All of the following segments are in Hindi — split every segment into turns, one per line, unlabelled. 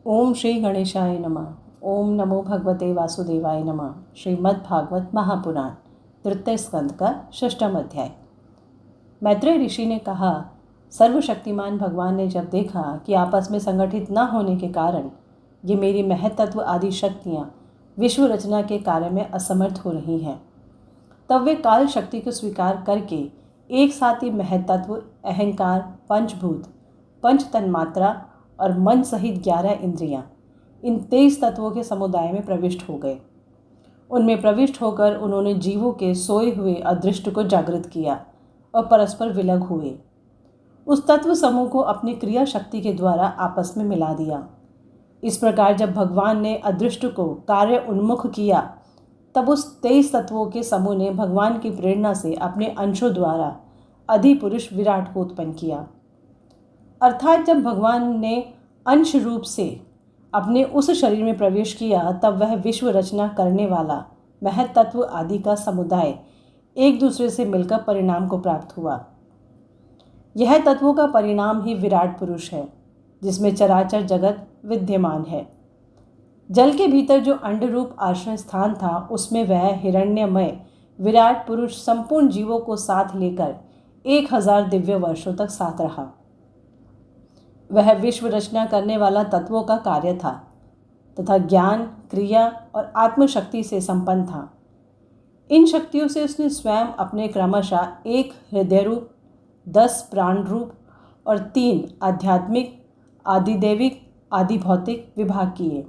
ओम श्री गणेशाय नमः। ओम नमो भगवते वासुदेवाय नमः। श्रीमद्भागवत महापुराण तृतीय स्कंद का षष्ठम अध्याय। मैत्रेय ऋषि ने कहा, सर्वशक्तिमान भगवान ने जब देखा कि आपस में संगठित न होने के कारण ये मेरी महत्त्व आदि शक्तियाँ विश्व रचना के कार्य में असमर्थ हो रही हैं, तब वे काल शक्ति को स्वीकार करके एक साथ ही महत्त्व, अहंकार, पंचभूत, पंच तन्मात्रा और मन सहित 11 इंद्रियां, इन 23 तत्वों के समुदाय में प्रविष्ट हो गए। उनमें प्रविष्ट होकर उन्होंने जीवों के सोए हुए अदृष्ट को जागृत किया और परस्पर विलग हुए। उस तत्व समूह को अपनी क्रिया शक्ति के द्वारा आपस में मिला दिया। इस प्रकार जब भगवान ने अदृष्ट को कार्य उन्मुख किया, तब उस 23 तत्वों के समूह ने भगवान की प्रेरणा से अपने अंशों द्वारा अधिपुरुष विराट को उत्पन्न किया। अर्थात जब भगवान ने अंश रूप से अपने उस शरीर में प्रवेश किया, तब वह विश्व रचना करने वाला महत्त्व आदि का समुदाय एक दूसरे से मिलकर परिणाम को प्राप्त हुआ। यह तत्वों का परिणाम ही विराट पुरुष है, जिसमें चराचर जगत विद्यमान है। जल के भीतर जो अंड रूप आश्रय स्थान था, उसमें वह हिरण्यमय विराट पुरुष संपूर्ण जीवों को साथ लेकर 1000 दिव्य वर्षों तक साथ रहा। वह विश्व रचना करने वाला तत्वों का कार्य था तथा ज्ञान, क्रिया और आत्मशक्ति से संपन्न था। इन शक्तियों से उसने स्वयं अपने क्रमशः 1 हृदय रूप, 10 प्राण रूप और 3 आध्यात्मिक, आदिदैविक, आदि भौतिक विभाग किए।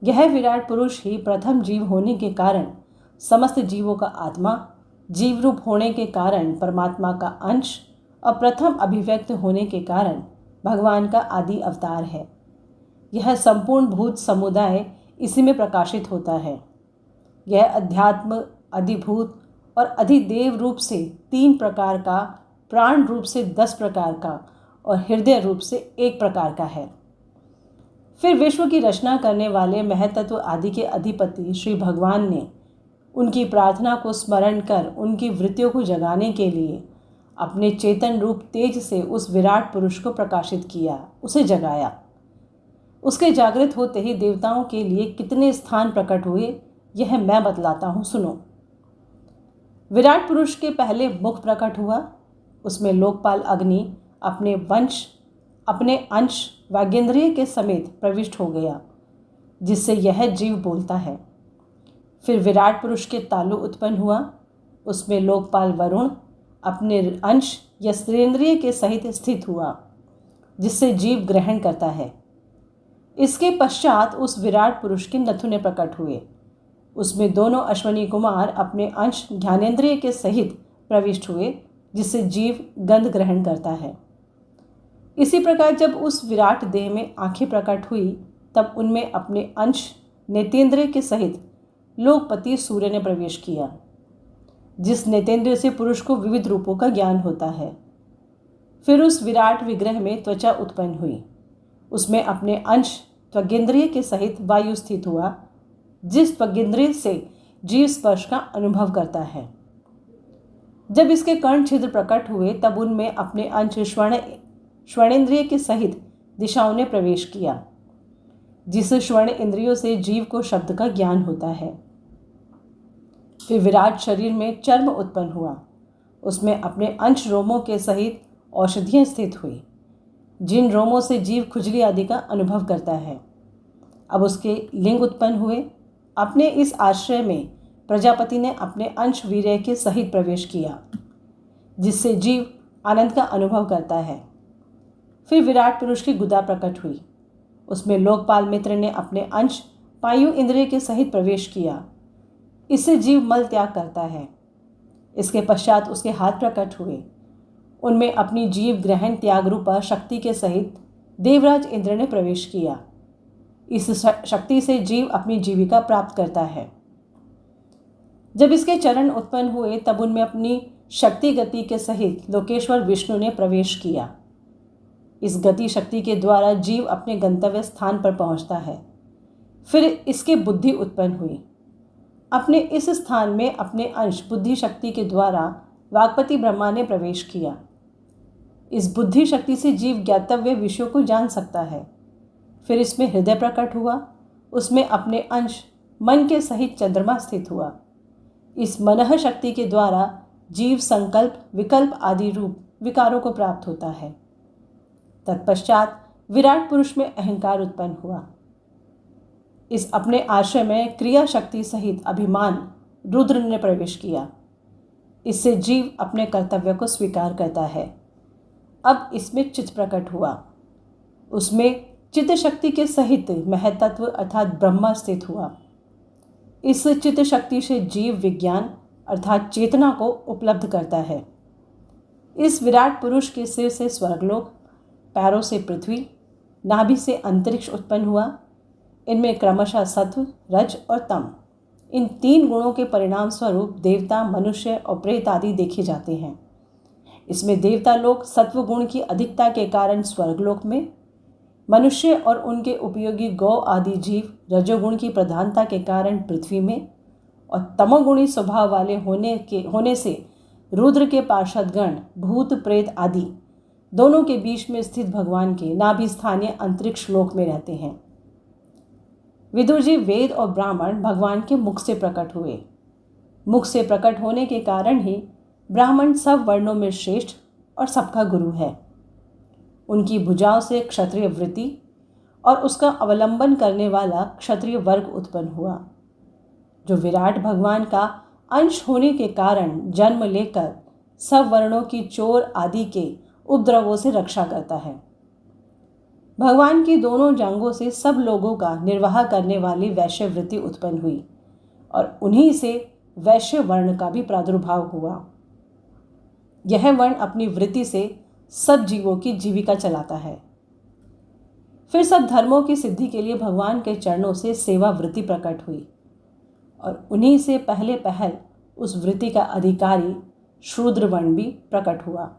यह विराट पुरुष ही प्रथम जीव होने के कारण समस्त जीवों का आत्मा, जीव रूप होने के कारण परमात्मा का अंश और प्रथम अभिव्यक्त होने के कारण भगवान का आदि अवतार है। यह संपूर्ण भूत समुदाय इसी में प्रकाशित होता है। यह अध्यात्म, अधिभूत और अधिदेव रूप से 3 प्रकार का, प्राण रूप से 10 प्रकार का और हृदय रूप से 1 प्रकार का है। फिर विश्व की रचना करने वाले महत्त्व आदि के अधिपति श्री भगवान ने उनकी प्रार्थना को स्मरण कर उनकी वृत्तियों को जगाने के लिए अपने चेतन रूप तेज से उस विराट पुरुष को प्रकाशित किया, उसे जगाया। उसके जागृत होते ही देवताओं के लिए कितने स्थान प्रकट हुए, यह मैं बतलाता हूँ, सुनो। विराट पुरुष के पहले मुख प्रकट हुआ। उसमें लोकपाल अग्नि अपने अंश वागेंद्रिय के समेत प्रविष्ट हो गया, जिससे यह जीव बोलता है। फिर विराट पुरुष के तालु उत्पन्न हुआ। उसमें लोकपाल वरुण अपने अंश यस्त्रेंद्रिय के सहित स्थित हुआ, जिससे जीव ग्रहण करता है। इसके पश्चात उस विराट पुरुष के नथुने प्रकट हुए। उसमें दोनों अश्वनी कुमार अपने अंश ज्ञानेंद्रिय के सहित प्रविष्ट हुए, जिससे जीव गंध ग्रहण करता है। इसी प्रकार जब उस विराट देह में आंखें प्रकट हुई, तब उनमें अपने अंश नेतेंद्रिय के सहित लोकपति सूर्य ने प्रवेश किया, जिस नेतेंद्रिय से पुरुष को विविध रूपों का ज्ञान होता है। फिर उस विराट विग्रह में त्वचा उत्पन्न हुई। उसमें अपने अंश त्वगेंद्रिय के सहित वायु स्थित हुआ, जिस त्वगेंद्रिय से जीव स्पर्श का अनुभव करता है। जब इसके कर्ण छिद्र प्रकट हुए, तब उनमें अपने अंश श्रवणेंद्रिय के सहित दिशाओं ने प्रवेश किया, जिस श्रवण इंद्रियों से जीव को शब्द का ज्ञान होता है। फिर विराट शरीर में चर्म उत्पन्न हुआ। उसमें अपने अंश रोमों के सहित औषधियाँ स्थित हुई, जिन रोमों से जीव खुजली आदि का अनुभव करता है। अब उसके लिंग उत्पन्न हुए। अपने इस आश्रय में प्रजापति ने अपने अंश वीर्य के सहित प्रवेश किया, जिससे जीव आनंद का अनुभव करता है। फिर विराट पुरुष की गुदा प्रकट हुई। उसमें लोकपाल मित्र ने अपने अंश पायु इंद्रिय के सहित प्रवेश किया। इससे जीव मल त्याग करता है। इसके पश्चात उसके हाथ प्रकट हुए। उनमें अपनी जीव ग्रहण त्याग रूपा शक्ति के सहित देवराज इंद्र ने प्रवेश किया। इस शक्ति से जीव अपनी जीविका प्राप्त करता है। जब इसके चरण उत्पन्न हुए, तब उनमें अपनी शक्ति गति के सहित लोकेश्वर विष्णु ने प्रवेश किया। इस गति शक्ति के द्वारा जीव अपने गंतव्य स्थान पर पहुंचता है। फिर इसके बुद्धि उत्पन्न हुई। अपने इस स्थान में अपने अंश बुद्धि शक्ति के द्वारा वागपति ब्रह्मा ने प्रवेश किया। इस बुद्धि शक्ति से जीव ज्ञातव्य विषयों को जान सकता है। फिर इसमें हृदय प्रकट हुआ, उसमें अपने अंश मन के सहित चंद्रमा स्थित हुआ। इस मनः शक्ति के द्वारा जीव संकल्प, विकल्प आदि रूप विकारों को प्राप्त होता है। तत्पश्चात विराट पुरुष में अहंकार उत्पन्न हुआ। इस अपने आश्रय में क्रिया शक्ति सहित अभिमान रुद्र ने प्रवेश किया। इससे जीव अपने कर्तव्य को स्वीकार करता है। अब इसमें चित्त प्रकट हुआ, उसमें चित्त शक्ति के सहित महतत्व अर्थात ब्रह्मा स्थित हुआ। इस चित्त शक्ति से जीव विज्ञान अर्थात चेतना को उपलब्ध करता है। इस विराट पुरुष के सिर से स्वर्गलोक, पैरों से पृथ्वी, नाभि से अंतरिक्ष उत्पन्न हुआ। इनमें क्रमशः सत्व, रज और तम, इन 3 गुणों के परिणाम स्वरूप देवता, मनुष्य और प्रेत आदि देखे जाते हैं। इसमें देवता लोग सत्व गुण की अधिकता के कारण स्वर्गलोक में, मनुष्य और उनके उपयोगी गौ आदि जीव रजोगुण की प्रधानता के कारण पृथ्वी में, और तमोगुणी स्वभाव वाले होने से रुद्र के पार्षदगण, भूत प्रेत आदि दोनों के बीच में स्थित भगवान के नाभि स्थानीय अंतरिक्ष लोक में रहते हैं। विदुर जी, वेद और ब्राह्मण भगवान के मुख से प्रकट हुए। मुख से प्रकट होने के कारण ही ब्राह्मण सब वर्णों में श्रेष्ठ और सबका गुरु है। उनकी भुजाओं से क्षत्रिय वृत्ति और उसका अवलंबन करने वाला क्षत्रिय वर्ग उत्पन्न हुआ, जो विराट भगवान का अंश होने के कारण जन्म लेकर सब वर्णों की चोर आदि के उपद्रवों से रक्षा करता है। भगवान की दोनों जांघों से सब लोगों का निर्वाह करने वाली वैश्य वृत्ति उत्पन्न हुई और उन्हीं से वैश्य वर्ण का भी प्रादुर्भाव हुआ। यह वर्ण अपनी वृत्ति से सब जीवों की जीविका चलाता है। फिर सब धर्मों की सिद्धि के लिए भगवान के चरणों से सेवा वृत्ति प्रकट हुई और उन्हीं से पहले पहल उस वृत्ति का अधिकारी शूद्र वर्ण भी प्रकट हुआ,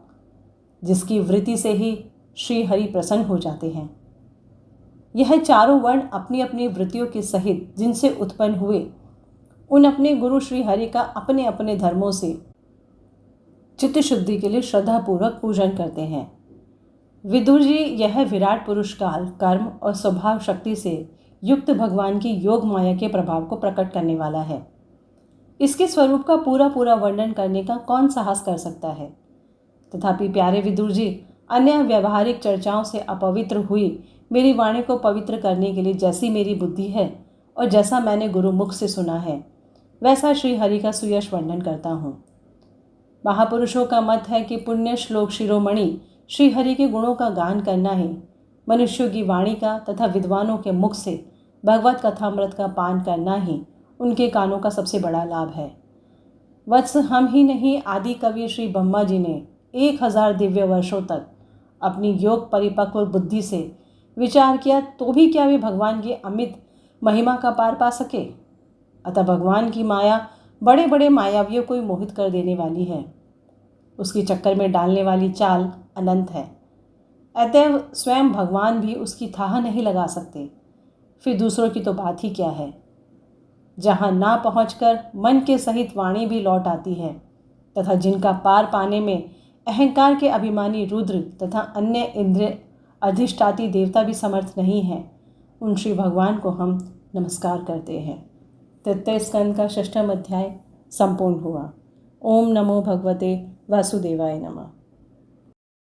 जिसकी वृत्ति से ही श्री हरि प्रसन्न हो जाते हैं। यह चारों वर्ण अपनी अपनी वृत्तियों के सहित जिनसे उत्पन्न हुए, उन अपने गुरु श्री हरि का अपने अपने धर्मों से चित्त शुद्धि के लिए श्रद्धापूर्वक पूजन करते हैं। विदुर जी, यह विराट पुरुष काल, कर्म और स्वभाव शक्ति से युक्त भगवान की योग माया के प्रभाव को प्रकट करने वाला है। इसके स्वरूप का पूरा पूरा वर्णन करने का कौन साहस कर सकता है। तथापि प्यारे विदुर जी, अन्य व्यवहारिक चर्चाओं से अपवित्र हुई मेरी वाणी को पवित्र करने के लिए जैसी मेरी बुद्धि है और जैसा मैंने गुरुमुख से सुना है, वैसा श्री हरि का सुयश वर्णन करता हूँ। महापुरुषों का मत है कि पुण्य श्लोक शिरोमणि श्री हरि के गुणों का गान करना ही मनुष्यों की वाणी का तथा विद्वानों के मुख से भगवत कथामृत का पान करना ही उनके कानों का सबसे बड़ा लाभ है। वत्स, हम ही नहीं, आदि कवि श्री ब्रह्मा जी ने 1000 दिव्य वर्षों तक अपनी योग परिपक्व बुद्धि से विचार किया, तो भी क्या वे भगवान की अमित महिमा का पार पा सके। अतः भगवान की माया बड़े बड़े मायावियों को ही मोहित कर देने वाली है। उसकी चक्कर में डालने वाली चाल अनंत है। अतएव स्वयं भगवान भी उसकी थाह नहीं लगा सकते, फिर दूसरों की तो बात ही क्या है। जहाँ ना पहुँचकर मन के सहित वाणी भी लौट आती है तथा जिनका पार पाने में अहंकार के अभिमानी रुद्र तथा अन्य इंद्रिय अधिष्ठाती देवता भी समर्थ नहीं हैं, उन श्री भगवान को हम नमस्कार करते हैं। तृतीय स्कंद का 6वां अध्याय संपूर्ण हुआ। ओम नमो भगवते वासुदेवाय नमः।